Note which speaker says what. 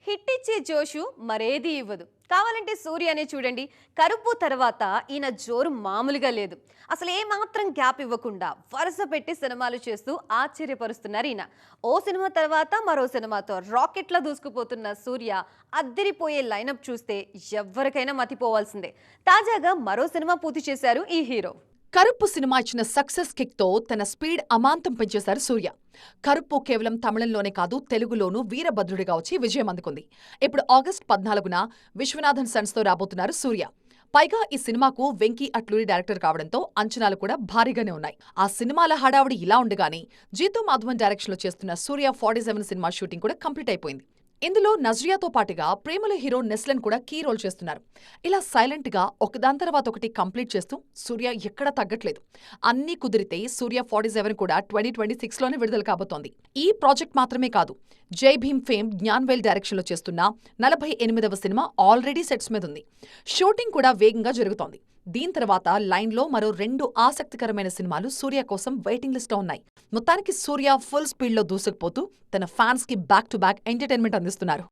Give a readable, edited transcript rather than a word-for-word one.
Speaker 1: Hit ఇచ్చే జోషు మరేది ఇవ్వదు. కావాలంటే సూర్యనే చూడండి. కరుపు తర్వాత ఈయన జోరు మామూలుగా లేదు. అసలు ఏమాత్రం గ్యాప్ ఇవ్వకుండా వరుస పెట్టి సినిమాలు చేస్తూ ఆశ్చర్యపరుస్తున్నారు ఈయన. ఓ సినిమా తర్వాత మరో సినిమాతో రాకెట్లా దూసుకుపోతున్న సూర్య అద్దరిపోయే లైనప్ చూస్తే ఎవ్వరికైనా మతిపోవాల్సిందే. తాజాగా మరో సినిమా పూర్తి చేశారు ఈ హీరో.
Speaker 2: కరుప్పు సినిమా ఇచ్చిన సక్సెస్ కిక్ తో తన స్పీడ్ అమాంతం పెంచేశారు సూర్య. కరుప్పు కేవలం తమిళంలోనే కాదు తెలుగులోనూ వీరభద్రుడిగా వచ్చి విజయం అందుకుంది. ఇప్పుడు ఆగస్టు 14న విశ్వనాథన్ సన్స్ తో రాబోతున్నారు సూర్య. పైగా ఈ సినిమాకు వెంకీ అట్లూరి డైరెక్టర్ కావడంతో అంచనాలు కూడా భారీగానే ఉన్నాయి. ఆ సినిమాల హడావుడి ఇలా ఉండగానే జీతూ మాధవన్ డైరెక్షన్ లో చేస్తున్న సూర్య 47 సినిమా షూటింగ్ కూడా కంప్లీట్ అయిపోయింది. ఇందులో నజ్రియాతో పాటుగా ప్రేమల హీరో నెస్లన్ కూడా కీ రోల్ చేస్తున్నారు. ఇలా సైలెంట్ గా ఒకదాని తర్వాత ఒకటి కంప్లీట్ చేస్తూ సూర్య ఎక్కడా తగ్గట్లేదు. అన్నీ కుదిరితే సూర్య 47 కూడా 2026లోనే విడుదల కాబోతోంది. ఈ ప్రాజెక్ట్ మాత్రమే కాదు, జై భీమ్ ఫేమ్ జ్ఞాన్వేల్ డైరెక్షన్ లో చేస్తున్న 48వ సినిమా ఆల్రెడీ సెట్స్ మీద ఉంది. షూటింగ్ కూడా వేగంగా జరుగుతోంది. దీని తర్వాత లైన్లో మరో 2 ఆసక్తికరమైన సినిమాలు సూర్య కోసం వెయిటింగ్ లిస్ట్లో ఉన్నాయి. మొత్తానికి సూర్య ఫుల్ స్పీడ్లో దూసుకుపోతూ తన ఫ్యాన్స్ కి బ్యాక్ టు బ్యాక్ ఎంటర్టైన్మెంట్ అందిస్తున్నారు.